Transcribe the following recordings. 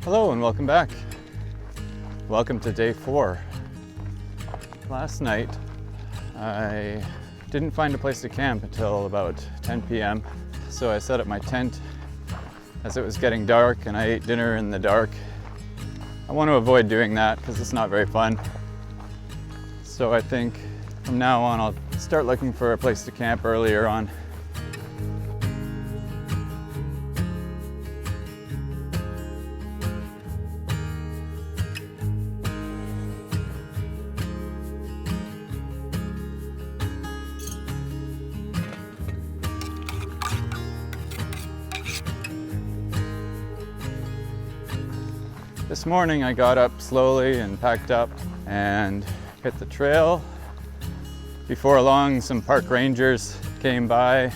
Hello and welcome back. Welcome to day 4. Last night I didn't find a place to camp until about 10 p.m. So I set up my tent as it was getting dark and I ate dinner in the dark. I want to avoid doing that because it's not very fun. So I think from now on I'll start looking for a place to camp earlier on. This morning I got up slowly and packed up and hit the trail. Before long, some park rangers came by.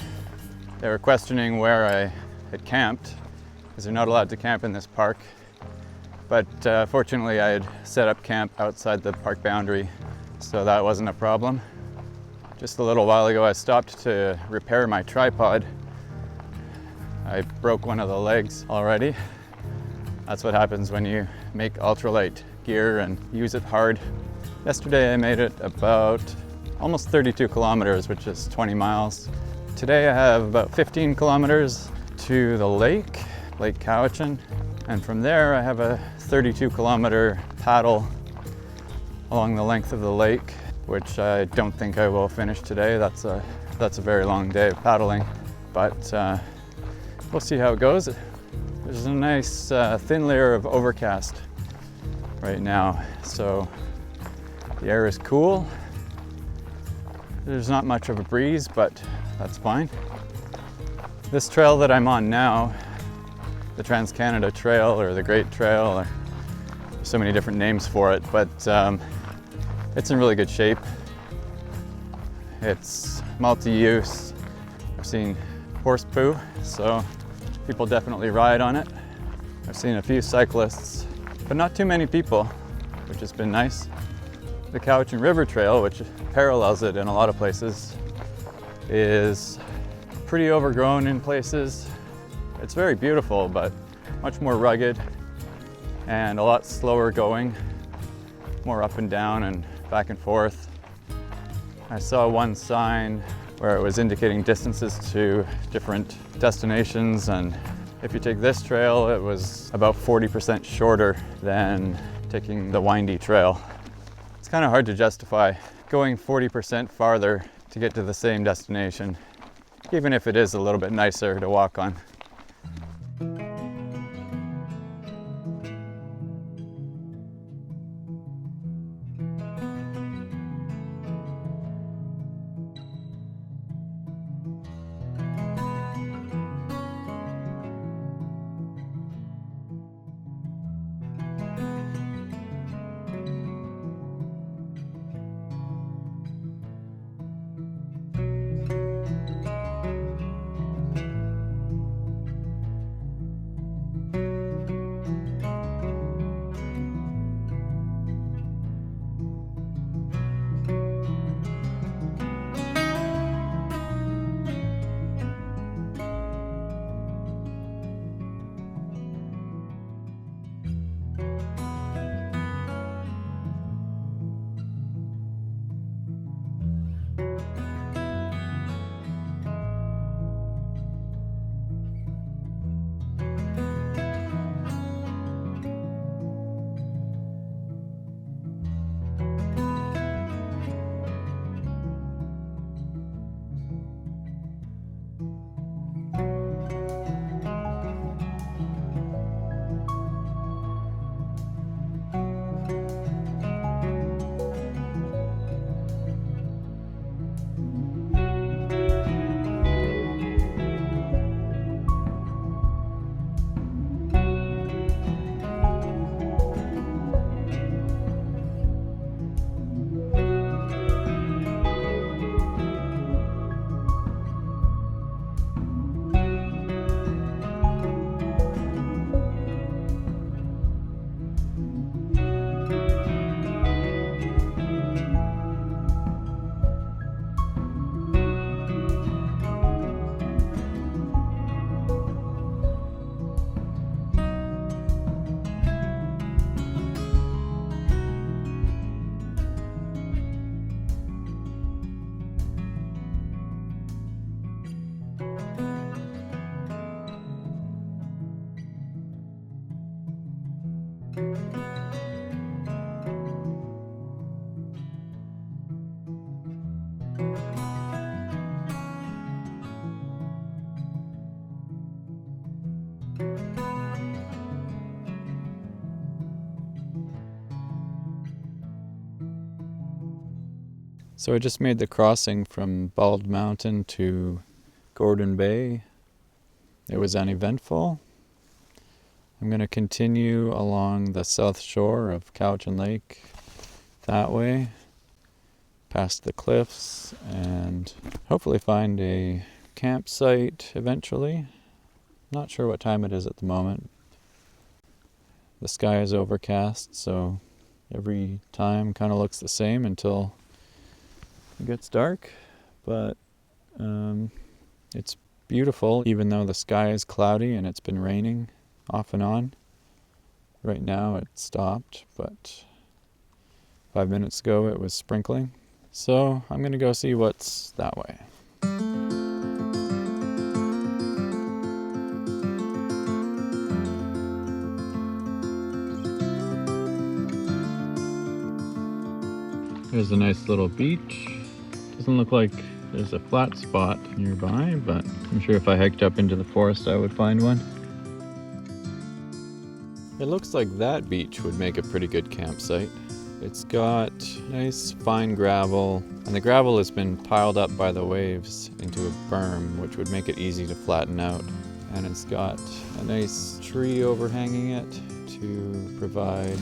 They were questioning where I had camped, because they're not allowed to camp in this park. But fortunately I had set up camp outside the park boundary, so that wasn't a problem. Just a little while ago I stopped to repair my tripod. I broke one of the legs already. That's what happens when you make ultralight gear and use it hard. Yesterday I made it about almost 32 kilometers, which is 20 miles. Today I have about 15 kilometers to the lake, Lake Cowichan. And from there I have a 32 kilometer paddle along the length of the lake, which I don't think I will finish today. That's a very long day of paddling, but we'll see how it goes. There's a nice thin layer of overcast right now, so the air is cool. There's not much of a breeze, but that's fine. This trail that I'm on now, the Trans-Canada Trail or the Great Trail, or there's so many different names for it, but it's in really good shape. It's multi-use. I've seen horse poo, so people definitely ride on it. I've seen a few cyclists, but not too many people, which has been nice. The Cowichan River Trail, which parallels it in a lot of places, is pretty overgrown in places. It's very beautiful, but much more rugged and a lot slower going, more up and down and back and forth. I saw one sign where it was indicating distances to different destinations, and if you take this trail, it was about 40% shorter than taking the windy trail. It's kind of hard to justify going 40% farther to get to the same destination, even if it is a little bit nicer to walk on. So I just made the crossing from Bald Mountain to Gordon Bay. It was uneventful. I'm going to continue along the south shore of Cowichan Lake that way, past the cliffs, and hopefully find a campsite eventually. Not sure what time it is at the moment. The sky is overcast, so every time kind of looks the same until it gets dark, but it's beautiful even though the sky is cloudy and it's been raining off and on. Right now it stopped, but 5 minutes ago it was sprinkling. So I'm going to go see what's that way. There's a nice little beach. Doesn't look like there's a flat spot nearby, but I'm sure if I hiked up into the forest I would find one. It looks like that beach would make a pretty good campsite. It's got nice fine gravel, and the gravel has been piled up by the waves into a berm, which would make it easy to flatten out. And it's got a nice tree overhanging it to provide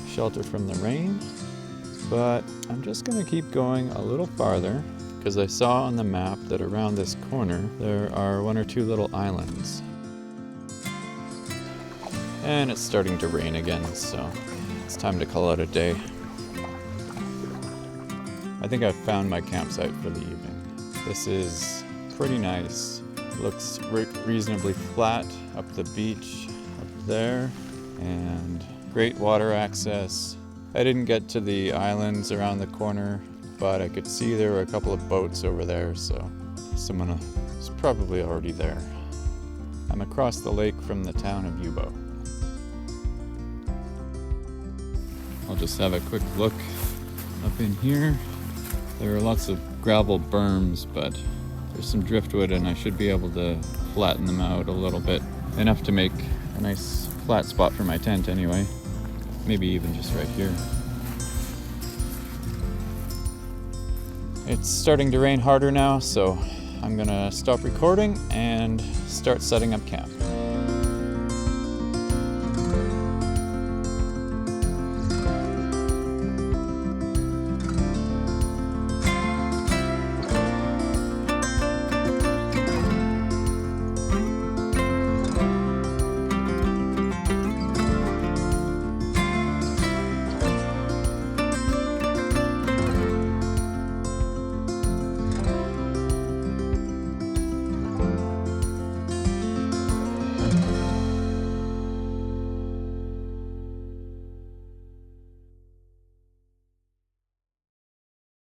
shelter from the rain. But I'm just going to keep going a little farther because I saw on the map that around this corner there are 1 or 2 little islands. And it's starting to rain again, so it's time to call it a day. I think I've found my campsite for the evening. This is pretty nice. It looks reasonably flat up the beach up there, and great water access. I didn't get to the islands around the corner, but I could see there were a couple of boats over there, so someone is probably already there. I'm across the lake from the town of Yubo. I'll just have a quick look up in here. There are lots of gravel berms, but there's some driftwood and I should be able to flatten them out a little bit. Enough to make a nice flat spot for my tent anyway. Maybe even just right here. It's starting to rain harder now, so I'm gonna stop recording and start setting up camp.